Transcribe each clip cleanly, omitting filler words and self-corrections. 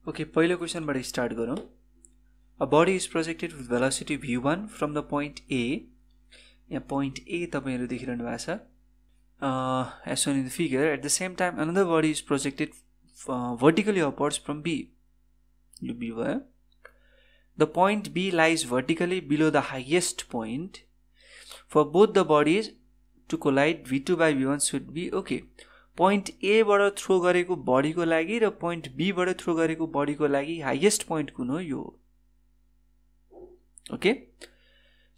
Okay, पहिलो क्वेशनबाट start गरौँ. A body is projected with velocity v1 from the point A. यहाँ point A तपाईहरु देखिरहनु भएको छ. As shown in the figure, at the same time another body is projected vertically upwards from B. यो B भयो. The point B lies vertically below the highest point. For both the bodies to collide, v2 by v1 should be okay. Point A बाट throw गरेको body को लागि र point B बाट throw गरेको body को लागि हाईएस्ट point कुन हो यो. Okay,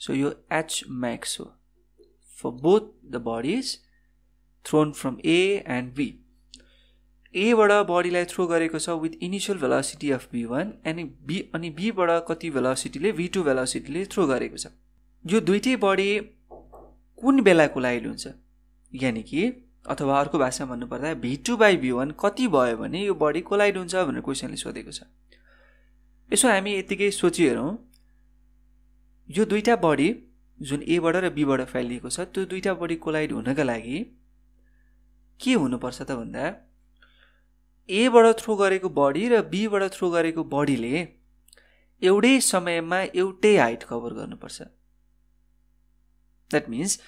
so यो H max हो for both the bodies thrown from A and B. A बाट बडीलाई थ्रो गरेको छ with initial velocity of v1 अनि B बाट कति velocity ले v2 velocity ले थ्रो गरेको छ. यो दुईटै बडी कुन बेला कोलाइड हुन्छ, यानी कि अथवा अर्को भाषामा भन्नु पर्दा v2 by v1 कति भयो भने यो बडी कोलाइड हुन्छ भनेर क्वेशनले सोधेको छ. यसो हामी यतिकै सोचिहेरौँ. यो दुईटा बडी जुन A बाट र B बाट फैलिएको छ, त्यो दुईटा बडी कोलाइड हुनका लागि के हुनुपर्छ त भन्दा A बाट थ्रो गरेको बडी र B बाट थ्रो गरेको बडीले एउटै समयमा एउटै हाइट कभर गर्नुपर्छ. That means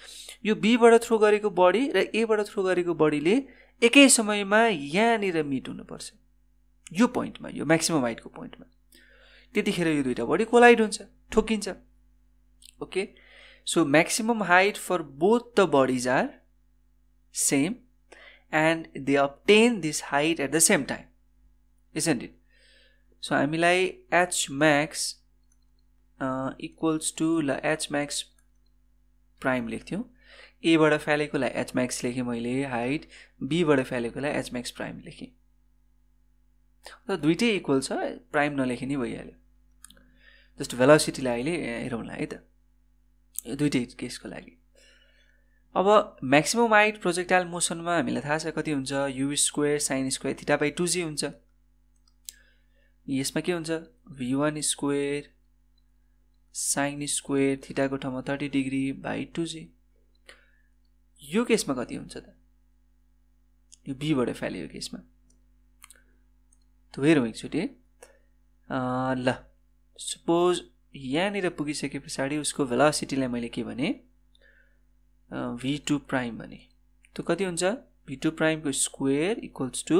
यो B बाट थ्रो गरेको बडी र A बाट थ्रो गरेको बडीले एकै समयमा यहाँनिर मिट हुनुपर्छ, यो पोइन्टमा, यो म्याक्सिमम हाइटको पोइन्टमा. त्यतिखेर यो दुईटा बडी कोलाइड हुन्छ, ठोकिन्छ. Okay, so maximum height for both the bodies are same and they obtain this height at the same time, isn't it? So हामीलाई H max equals to H max prime लेख्थ्यौं. A बाट फैलेकोलाई H max लेखेँ मैले height, B बाट फैलेकोलाई H max prime लेखेँ. त दुईटै equal छ, prime नलेखे नि भइहाल्यो. Just भेलोसिटीलाई अहिले हेरौँला है त, यो दुईटै केसको लागि. अब म्याक्सिमम हाइट प्रोजेक्टाइल मोसनमा हामीलाई थाहा छ कति हुन्छ, u square sin square theta by 2g हुन्छ. यसमा के हुन्छ, v1 square sin square theta को ठाउँमा 30 डिग्री बाइ 2g. यो केसमा कति हुन्छ त, यो b बाट फैलिएको केसमा. त हेरौँ एकचोटि. ल सपोज यहाँनिर पुगिसके पछाडि उसको भेलोसिटीलाई मैले के भने v2 प्राइम भने, त कति हुन्छ, v2 प्राइम को square equals to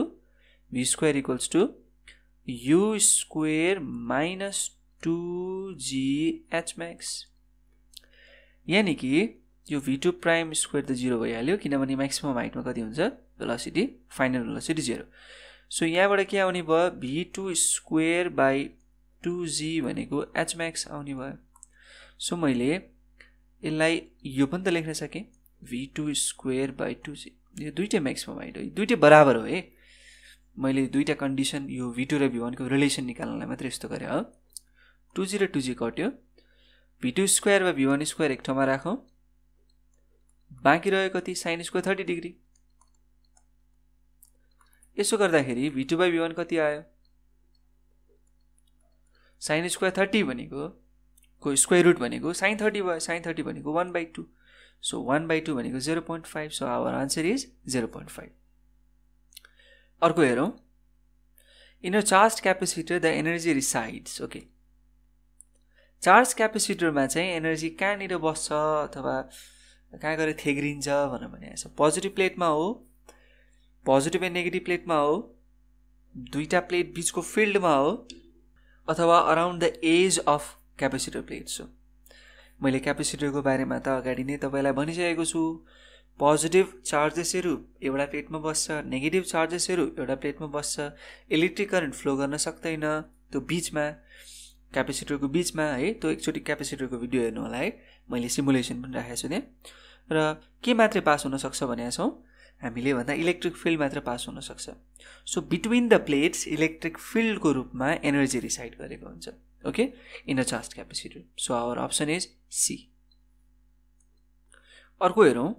v square equals to u square minus 2g h max. यानी कि यो v2 प्राइम स्क्वायर त 0 भइहाल्यो, किनभने म्याक्सिमम हाइटमा कति हुन्छ, भेलोसिटी, फाइनल भेलोसिटी 0. सो यहाँबाट के आउने भयो, v2 स्क्वायर बाइ 2g भनेको h max आउने भयो. सो मैले यसलाई यो पनि त लेख्न सके, v2 स्क्वायर बाइ 2g. यो दुईटै म्याक्सिमम हाइट हो, दुईटै बराबर हो है. मैले दुईटा कन्डिसन, यो v2 र v1 को रिलेसन निकाल्नलाई मात्र यस्तो गरे हो. 2g र 2g कट्यो, v2 स्क्वायर वा v1 स्क्वायर एक ठाउँमा राखौं, बाँकी रह्यो कति, sin स्क्वायर 30 डिग्री. यसो गर्दाखेरि v2 बाइ v1 कति आयो, sin स्क्वायर 30 भनेको को स्क्वायर रुट भनेको sin 30 भयो, sin 30 भनेको 1/2. सो 1/2 भनेको 0.5. So our answer is 0.5. अर्को हेरौं. In a charge capacitor the energy resides. Okay, charge क्यापेसिटरमा चाहिँ एनर्जी कहाँनिर बस्छ अथवा कहाँ गएर थेग्रिन्छ भनेर भनेको छ. पोजिटिभ प्लेटमा हो, पोजिटिभ एन्ड नेगेटिभ प्लेटमा हो, दुईटा प्लेट बीचको फिल्डमा हो, अथवा around the edge of capacitor plates हो. मैले क्यापेसिटरको बारेमा त अगाडि नै तपाईलाई भनिसकेको छु. पोजिटिभ चार्जेसहरू एउटा प्लेटमा बस्छ, नेगेटिभ चार्जेसहरू एउटा प्लेटमा बस्छ. इलेक्ट्रिक करेन्ट फ्लो गर्न सक्दैन त्यो बीचमा, क्यापेसिटरको बीचमा है. त्यो एकचोटि क्यापेसिटरको भिडियो हेर्नु होला है, मैले सिमुलेसन पनि राखेको छु त्यहाँ. र के मात्रै पास हुन सक्छ भनेको छौँ हामीले भन्दा, इलेक्ट्रिक फिल्ड मात्र पास हुन सक्छ. So between the plates electric फिल्डको रूपमा एनर्जी रिसाइड गरेको हुन्छ. Okay, in a charge capacitor. So our option is C. अर्को हेरौँ.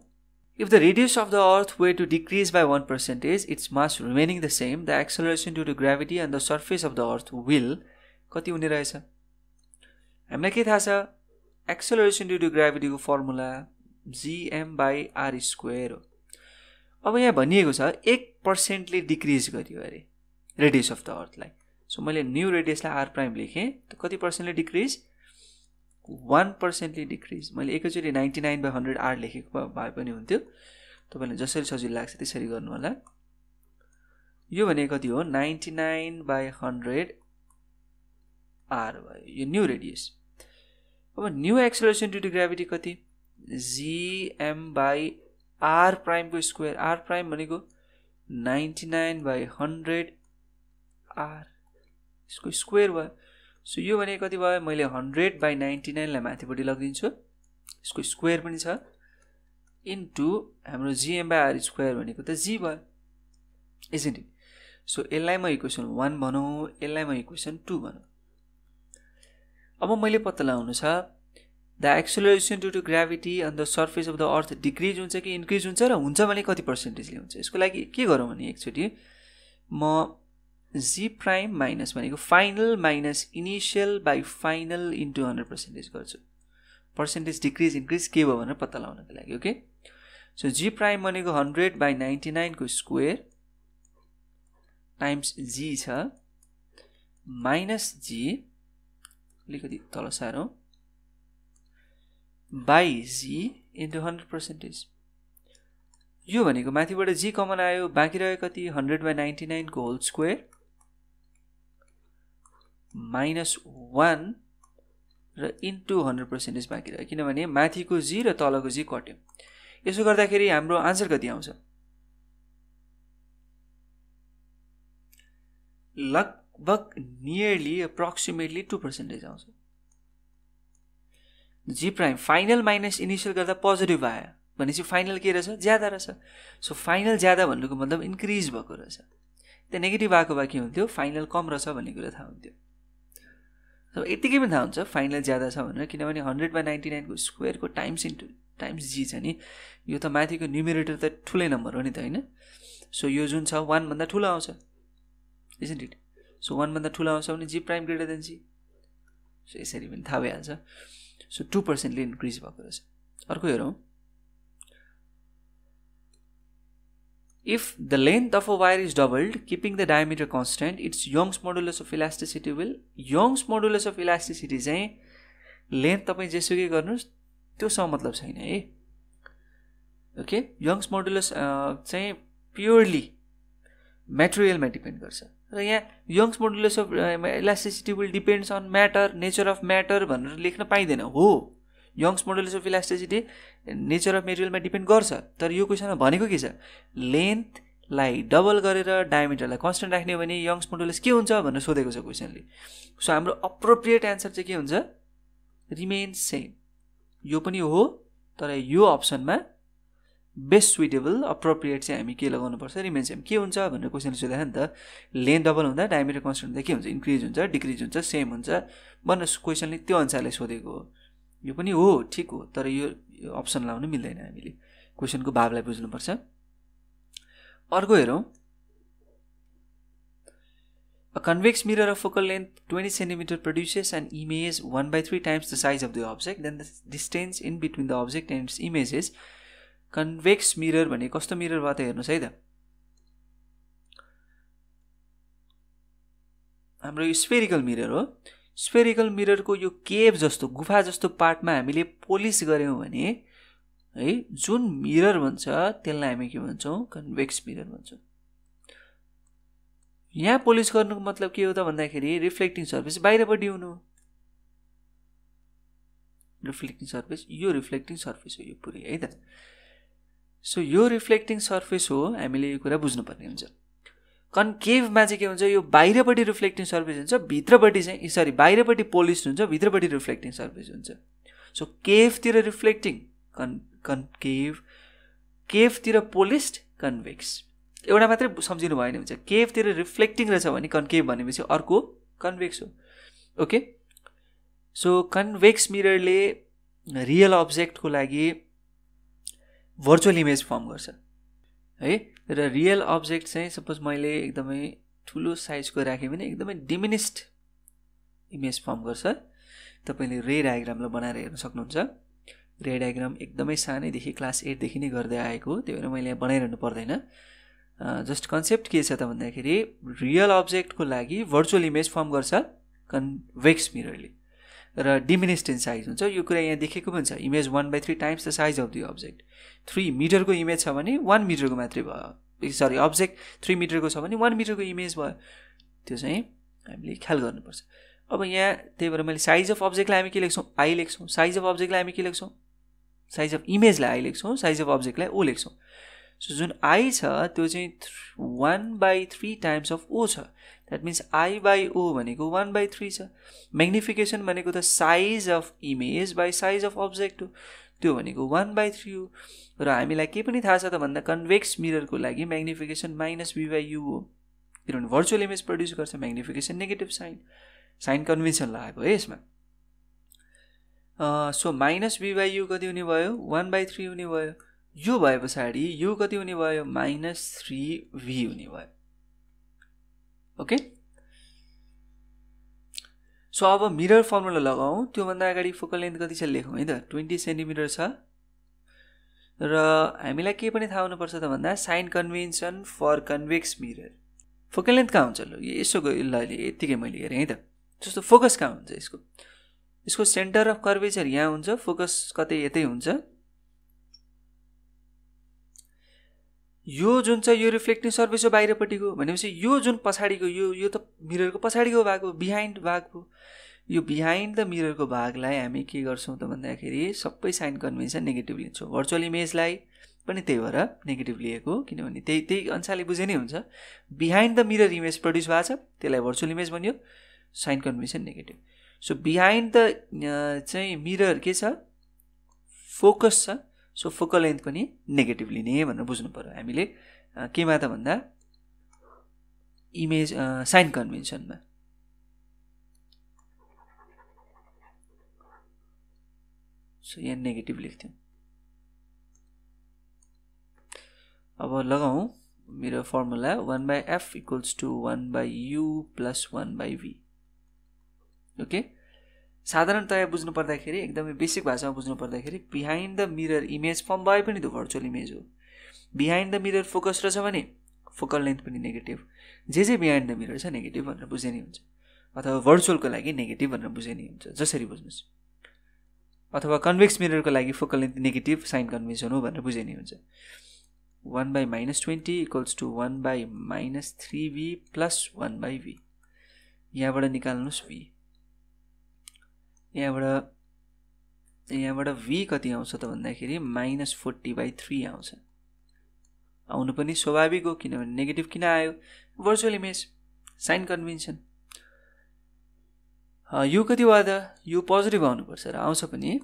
If the radius of the earth were to decrease by 1% its mass remaining the same, the acceleration due to gravity and the surface of the earth will कति हुने रहेछ. हामीलाई के थाहा छ, acceleration due to ग्राभिटीको फर्मुला gm/r स्क्वायर हो. अब यहाँ भनिएको छ 1% ले डिक्रिज गरियो अरे रेडियस अफ द अर्थलाई. सो मैले न्यू रेडियसलाई आर प्राइम लेखेँ त कति पर्सेन्टले डिक्रिज 1%ले डिक्रिज मैले एकैचोटि 99/100 आर लेखेको भए पनि हुन्थ्यो तपाईलाई जसरी सजिलो लाग्छ त्यसरी गर्नु होला यो भने कति हो 99/100 आर भयो यो न्यू रेडियस अब new acceleration due to gravity कति gm/r प्राइम को स्क्वायर r प्राइम भनेको 99/100 आर यसको स्क्वायर भयो सो यो भने कति भयो मैले 100/99 लाई माथिपट्टि लगिदिन्छु यसको स्क्वायर पनि छ इन्टु हाम्रो gm/r स्क्वायर भनेको त g भयो इजन्ट इट सो यसलाई म इक्वेसन 1 भनौँ यसलाई म इक्वेसन 2 भनौँ अब मैले पत्ता लगाउनु छ the acceleration due to gravity on the surface of the earth decrease हुन्छ कि इन्क्रिज हुन्छ र हुन्छ भने कति पर्सेन्टेजले हुन्छ यसको लागि के गरौँ भने एकचोटि म g प्राइम माइनस भनेको final minus initial by final into 100% गर्छु पर्सेन्टेज डिक्रिज इन्क्रिज के भयो भनेर पत्ता लगाउनको लागि ओके सो g प्राइम भनेको 100/99 को स्क्वायर टाइम्स g छ माइनस g अलिकति तल सारौँ बाई g इन्टु 100% यो भनेको माथिबाट g कमन आयो बाँकी रह्यो कति 100/99 को होल स्क्वायर माइनस 1 र इन्टु 100% बाँकी रह्यो किनभने माथिको g र तलको g कट्यो यसो गर्दाखेरि हाम्रो आन्सर कति आउँछ लगभग नियरली अप्रोक्सिमेटली 2% आउँछ g prime final minus initial गर्दा पोजिटिभ आयो भनेपछि फाइनल के रहेछ ज्यादा रहेछ सो फाइनल ज्यादा भन्नुको मतलब इन्क्रिज भएको रहेछ त्यो नेगेटिभ आएको भए के हुन्थ्यो फाइनल कम रहेछ भन्ने कुरा थाहा हुन्थ्यो सो यतिकै पनि थाहा हुन्छ फाइनल ज्यादा छ भनेर किनभने 100/99 को स्क्वायरको टाइम्स इन्टु टाइम्स g छ नि यो त माथिको न्युमेरेटर त ठुलै नम्बर हो नि त हैन सो यो जुन छ 1 भन्दा ठुलो आउँछ isn't it so 1 भन्दा ठुलो आउँछ भने g prime greater than g so यसरी पनि थाहा भइहाल्छ सो 2% ले इन्क्रिज भएको रहेछ अर्को हेरौँ If the length of a wire is doubled, keeping the diameter constant, its Young's modulus of elasticity will Young's modulus of elasticity चाहिँ length तपाईं जेसुकै गर्नुस् त्यो सँग मतलब छैन है ओके Young's modulus चाहिँ प्योरली मटेरियलमा डिपेन्ड गर्छ र यहाँ Young's modulus of elasticity will depends on matter nature of matter भनेर लेख्न पाइदैन हो Young's modulus of elasticity nature of material मा डिपेन्ड गर्छ तर यो क्वेशनमा भनेको के छ लेन्थ लाई डबल गरेर डायमिटरलाई कन्स्टन्ट राख्ने हो भने Young's modulus के हुन्छ भनेर सोधेको छ क्वेशनले सो हाम्रो अप्रोप्रिएट आन्सर चाहिँ के हुन्छ रिमेन सेम यो पनि हो तर यो अप्सनमा बेस्ट सुइटेबल अप्रोप्रिएट चाहिँ हामी के लगाउनु पर्छ रिमेन सेम के हुन्छ भनेर क्वेशनले सोधेको नि त लेन्थ डबल हुँदा डायमिटर कन्स्टन्ट हुँदा के हुन्छ इन्क्रिज हुन्छ डिक्रिज हुन्छ सेम हुन्छ भन्ने क्वेशनले त्यो अनुसारले सोधेको हो यो पनि हो ठीक हो तर यो अप्सन लाउनु मिल्दैन हामीले क्वेशनको भावलाई बुझ्नुपर्छ अर्को हेरौँ A convex mirror of focal length 20 cm produces an image 1/3 times the size of the object then the distance in between the object and its image is convex mirror भने कस्तो मिरर भयो त हेर्नुस् है त हाम्रो यो स्फेरिकल मिरर हो स्फेरिकल मिररको यो केभ जस्तो गुफा जस्तो पार्टमा हामीले पोलिस गर्यौं भने है जुन मिरर भन्छ त्यसलाई हामी के भन्छौं कन्वेक्स मिरर भन्छौं यहाँ पोलिस गर्नुको मतलब के हो त भन्दाखेरि रिफ्लेक्टिङ सर्फेस बाहिरपट्टि हुनु रिफ्लेक्टिङ सर्फेस यो रिफ्लेक्टिङ सर्फेस हो यो पुरै है त सो यो रिफ्लेक्टिङ सर्फेस हो हामीले यो कुरा बुझ्नुपर्ने हुन्छ कन्केभमा चाहिँ के हुन्छ यो बाहिरपट्टि रिफ्लेक्टिङ सर्फेस हुन्छ भित्रपट्टि चाहिँ सरी बाहिरपट्टि पोलिस्ड हुन्छ भित्रपट्टि रिफ्लेक्टिङ सर्फेस हुन्छ सो केभतिर रिफ्लेक्टिङ कन्केभ केभतिर पोलिस्ड कन्वेक्स एउटा मात्रै सम्झिनु भएन हुन्छ केभतिर रिफ्लेक्टिङ रहेछ भने कन्केभ भनेपछि अर्को कन्वेक्स हो ओके सो कन्वेक्स मिररले रियल अब्जेक्टको लागि भर्चुअल इमेज फर्म गर्छ है र रियल अब्जेक्ट चाहिँ सपोज मैले एकदमै ठुलो साइजको राखेँ भने एकदमै डिमिनिस्ड इमेज फर्म गर्छ तपाईले रे डायग्रामलाई बनाएर हेर्न सक्नुहुन्छ रे डायग्राम एकदमै सानैदेखि क्लास 8 देखि नै गर्दै आएको त्यही भएर मैले यहाँ बनाइरहनु पर्दैन जस्ट कन्सेप्ट के छ त भन्दाखेरि रियल अब्जेक्टको लागि भर्चुअल इमेज फर्म गर्छ कन्भेक्स मिररले र डिमिनिस्ड इन साइज हुन्छ। यो कुरा यहाँ देखेको पनि छ, image 1/3 times the size of the object. 3 मिटरको इमेज छ भने 1 मिटरको मात्रै भयो, सरी अब्जेक्ट 3 मिटरको छ भने 1 मिटरको इमेज भयो। त्यो चाहिँ हामीले ख्याल गर्नुपर्छ। अब यहाँ त्यही भएर मैले साइज अफ अब्जेक्टलाई हामी के लेख्छौँ, आई लेख्छौँ। साइज अफ अब्जेक्टलाई हामी के लेख्छौँ, साइज अफ इमेजलाई आई लेख्छौँ, साइज अफ अब्जेक्टलाई ओ लेख्छौँ। सो जुन आई छ त्यो चाहिँ 1/3 टाइम्स अफ ओ छ। द्याट मिन्स आई बाई ओ भनेको 1/3 छ। म्याग्निफिकेसन भनेको त size of image by size of object हो, त्यो भनेको 1/3 हो। र हामीलाई के पनि थाहा छ त भन्दा कन्भेक्स मिररको लागि म्याग्निफिकेसन -v/u हो, किनभने भर्चुअल इमेज प्रड्युस गर्छ। म्याग्निफिकेसन नेगेटिभ साइन कन्भेन्सन लगाएको है यसमा। सो -v/u कति हुने भयो, 1/3 हुने भयो। यो भए पछाडि यो कति हुने भयो, -3v हुने भयो। ओके, सो अब मिरर फर्मुला लगाऊ। त्योभन्दा अगाडि फोकल लेन्थ कति छ लेखौँ है त, 20 सेन्टिमिटर छ। र हामीलाई के पनि थाहा हुनुपर्छ त भन्दा sign convention for convex mirror. Focal length कहाँ हुन्छ, ल यसो ल यतिकै मैले हेरेँ है त। जस्तो फोकस कहाँ हुन्छ यसको सेन्टर अफ कर्वेचर यहाँ हुन्छ, फोकस कतै यतै हुन्छ। यो जुन छ यो रिफ्लेक्टिङ सर्फेस हो बाहिरपट्टिको, भनेपछि यो जुन पछाडिको यो त मिररको पछाडिको भाग हो, बिहाइन्ड भाग हो। यो बिहाइन्ड द मिररको भागलाई हामी के गर्छौँ त भन्दाखेरि सबै साइन कन्भेन्सन नेगेटिभ लिन्छौँ। भर्चुअल इमेजलाई पनि त्यही भएर नेगेटिभ लिएको, किनभने त्यही अनुसारले बुझे नै हुन्छ। Behind the mirror image produce भएको छ, त्यसलाई भर्चुअल इमेज भनियो, sign convention negative. So behind the चाहिँ मिरर के छ, फोकस छ। सो फोकल लेन्थ पनि नेगेटिभ लिने भनेर बुझ्नु पर्यो हामीले। केमा त भन्दा इमेज साइन कन्भेन्सनमा। सो यहाँ नेगेटिभ लेख्थ्यौँ। अब लगाउँ मेरो formula 1/f = 1/u + 1/v। Okay, साधारणतया बुझ्नु पर्दाखेरि, एकदमै बेसिक भाषामा बुझ्नु पर्दाखेरि, behind the mirror image form भए पनि त्यो भर्चुअल इमेज हो। बिहाइन्ड द मिरर फोकस रहेछ भने फोकल लेन्थ पनि नेगेटिभ। जे बिहाइन्ड द मिरर छ नेगेटिभ भनेर बुझे नै हुन्छ, अथवा भर्चुअलको लागि नेगेटिभ भनेर बुझे नै हुन्छ, जसरी बुझ्नुहोस्। अथवा कन्भेक्स मिररको लागि focal length negative sign convention हो भनेर बुझे नै हुन्छ। 1/-20 = 1/-3v + 1/v। यहाँबाट निकाल्नुहोस् v। यहाँबाट v कति आउँछ त भन्दाखेरि -40/3 आउँछ। आउनु पनि स्वाभाविक हो, किनभने नेगेटिभ किन आयो, भर्चुअल इमेज साइन कन्भेन्सन। यो कति भयो त, यो पोजिटिभ आउनुपर्छ र आउँछ पनि,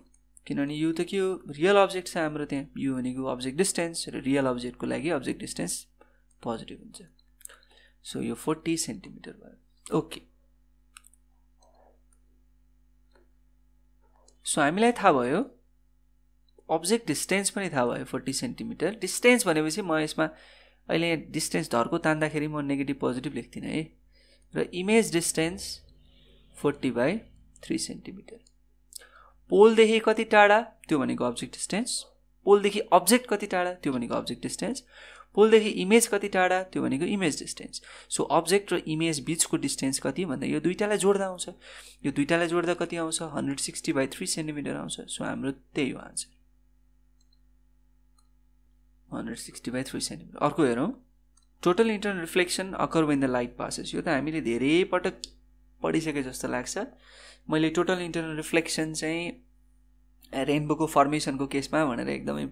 किनभने यो त के हो, रियल अब्जेक्ट छ हाम्रो त्यहाँ। यो भनेको अब्जेक्ट डिस्टेन्स, र रियल अब्जेक्टको लागि अब्जेक्ट डिस्टेन्स पोजिटिभ हुन्छ। सो यो 40 सेन्टिमिटर भयो। ओके, सो हामीलाई थाहा भयो अब्जेक्ट डिस्टेन्स पनि थाहा भयो 40 सेन्टिमिटर। डिस्टेन्स भनेपछि म यसमा अहिले डिस्टेन्स धर्को तान्दाखेरि म नेगेटिभ पोजिटिभ लेख्दिनँ है। र इमेज डिस्टेन्स 40/3 सेन्टिमिटर। पोलदेखि कति टाढा त्यो भनेको अब्जेक्ट डिस्टेन्स, पोलदेखि अब्जेक्ट कति टाढा त्यो भनेको अब्जेक्ट डिस्टेन्स, पोलदेखि इमेज कति टाढा त्यो भनेको इमेज डिस्टेन्स। सो अब्जेक्ट र इमेज बिचको डिस्टेन्स कति भन्दा यो दुईटालाई जोड्दा आउँछ। यो दुईटालाई जोड्दा कति आउँछ, 160/3 सेन्टिमिटर आउँछ। सो हाम्रो त्यही हो आन्सर, 160/3 सेन्टिमिटर। अर्को हेरौँ, total internal reflection occur when the light passes. यो त हामीले धेरै पटक पढिसके जस्तो लाग्छ। मैले टोटल इन्टरनल रिफ्लेक्सन चाहिँ रेनबोको फर्मेसनको केसमा भनेर एकदमै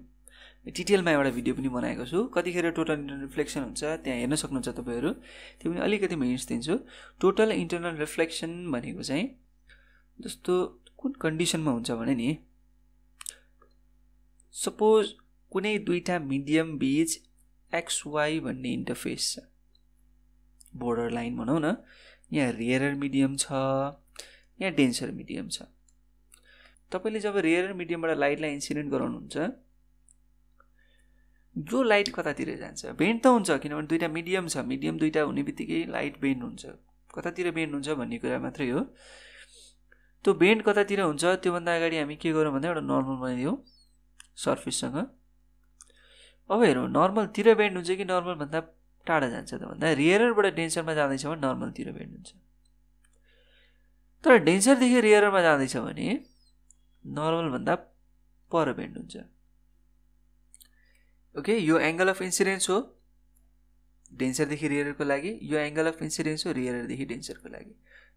डिटेलमा एउटा भिडियो पनि बनाएको छु। कतिखेर टोटल इन्टरनल रिफ्लेक्सन हुन्छ त्यहाँ हेर्न सक्नुहुन्छ तपाईँहरू, त्यो पनि अलिकति म हिन्ट्स दिन्छु। टोटल इन्टरनल रिफ्लेक्सन भनेको चाहिँ जस्तो कुन कन्डिसनमा हुन्छ भने नि, सपोज कुनै दुईटा मिडियम बीच XY भन्ने इन्टरफेस छ, बोर्डर लाइन भनौँ न। यहाँ रेयर मिडियम छ, यहाँ डेन्सर मिडियम छ। तपाईँले जब रेयर मिडियमबाट लाइटलाई इन्सिडेन्ट गराउनुहुन्छ, जो लाइट कतातिर जान्छ, बेन्ड त हुन्छ, किनभने दुईटा मिडियम छ। मिडियम दुईटा हुने बित्तिकै लाइट बेन्ड हुन्छ, कतातिर बेन्ड हुन्छ भन्ने कुरा मात्रै हो। त्यो बेन्ड कतातिर हुन्छ त्योभन्दा अगाडि हामी के गरौँ भन्दा एउटा नर्मल बनाइदिउँ सर्फेससँग। अब हेरौँ नर्मलतिर बेन्ड हुन्छ कि नर्मलभन्दा टाढा जान्छ त भन्दा रियरबाट डेन्सरमा जाँदैछ भने नर्मलतिर बेन्ड हुन्छ। तर डेन्सरदेखि रियरमा जाँदैछ भने नर्मलभन्दा पर बेन्ड हुन्छ। ओके, यो एङ्गल अफ इन्सिडेन्स हो डेन्सरदेखि रियरको लागि, यो एङ्गल अफ इन्सिडेन्स हो रियरदेखि डेन्सरको लागि,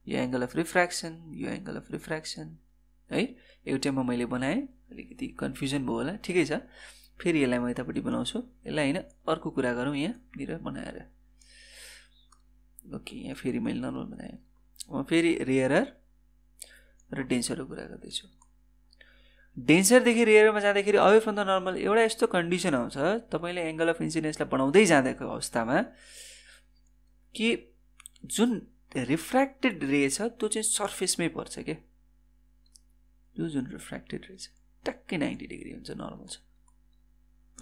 यो एङ्गल अफ रिफ्र्याक्सन, यो एङ्गल अफ रिफ्र्याक्सन है। एउटैमा मैले बनाएँ, अलिकति कन्फ्युजन भयो होला, ठिकै छ। फेरि यसलाई म यतापट्टि बनाउँछु, यसलाई होइन अर्को कुरा गरौँ यहाँनिर बनाएर। ओके, यहाँ फेरि मैले नर्मल बनाएँ, म फेरि रियरर र डेन्सरको कुरा गर्दैछु। डेन्सरदेखि रियरमा जाँदाखेरि अवे फ्रम द नर्मल एउटा यस्तो कन्डिसन आउँछ तपाईँले एङ्गल अफ इन्सिडेन्सलाई बढाउँदै जाँदाको अवस्थामा कि जुन रिफ्र्याक्टेड रे छ त्यो चाहिँ सर्फेसमै पर्छ क्या। यो जुन रिफ्र्याक्टेड रे छ ट्याक्कै 90 डिग्री हुन्छ, नर्मल छ।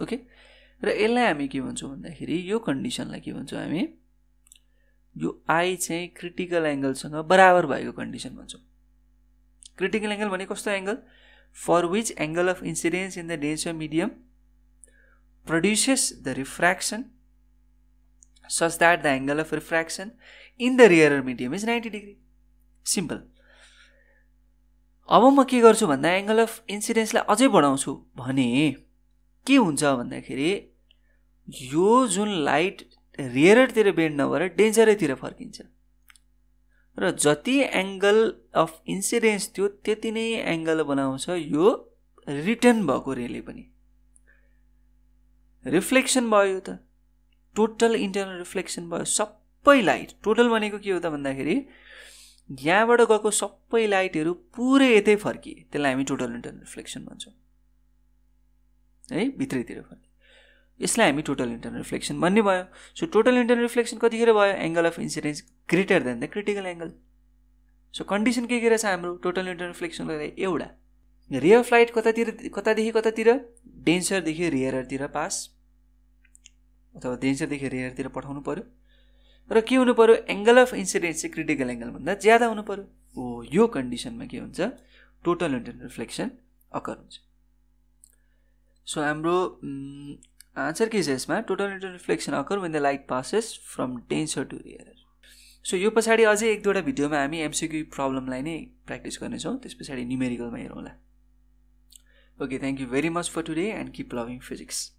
ओके, र यसलाई हामी के भन्छौँ भन्दाखेरि यो कन्डिसनलाई के भन्छौँ हामी, यो आई चाहिँ क्रिटिकल एङ्गलसँग बराबर भएको कन्डिसन भन्छौँ। क्रिटिकल एङ्गल भने कस्तो angle, for which angle of incidence in the denser medium produces the refraction such that the angle of refraction in the rarer medium is 90 degree. Simple. अब म के गर्छु भन्दा एङ्गल अफ इन्सिडेन्सलाई अझै बढाउँछु भने के हुन्छ भन्दाखेरि यो जुन लाइट रियरतिर बेन्ड नभएर डेन्जरतिर फर्किन्छ र जति एङ्गल अफ इन्सिडेन्स थियो त्यति नै एङ्गल बनाउँछ यो रिटर्न भएको रेले पनि। रिफ्लेक्सन भयो त, टोटल इन्टरनल रिफ्लेक्सन भयो, सबै लाइट टोटल भनेको के हो त भन्दाखेरि यहाँबाट गएको सबै लाइटहरू पुरै यतै फर्किए, त्यसलाई हामी टोटल इन्टरनल रिफ्लेक्सन भन्छौँ है, भित्रैतिर फर्किए, यसलाई हामी टोटल इन्टरनल रिफ्लेक्सन भन्ने भयो। सो टोटल इन्टरनल रिफ्लेक्सन कतिखेर भयो, angle of incidence greater than the critical angle. So condition के रहेछ हाम्रो टोटल इन्टरनल रिफ्लेक्सनको लागि, एउटा रे अफ लाइट कतादेखि कतातिर, डेन्सरदेखि रियरतिर पास अथवा डेन्सरदेखि रियरतिर पठाउनु पर्यो, र के हुनु पर्यो, एङ्गल अफ इन्सिडेन्स चाहिँ क्रिटिकल एङ्गलभन्दा ज्यादा हुनु पर्यो। हो, यो कन्डिसनमा के हुन्छ, टोटल इन्टरनल रिफ्लेक्सन अकर हुन्छ। सो हाम्रो आन्सर के छ यसमा, total internal reflection occur when the light passes from denser to rarer. So यो पछाडि अझै एक दुईवटा भिडियोमा हामी एमसिक्यू प्रब्लमलाई नै प्र्याक्टिस गर्नेछौँ, त्यस पछाडि न्युमेरिकलमा हेरौँला। Okay, thank you very much for today and keep loving physics.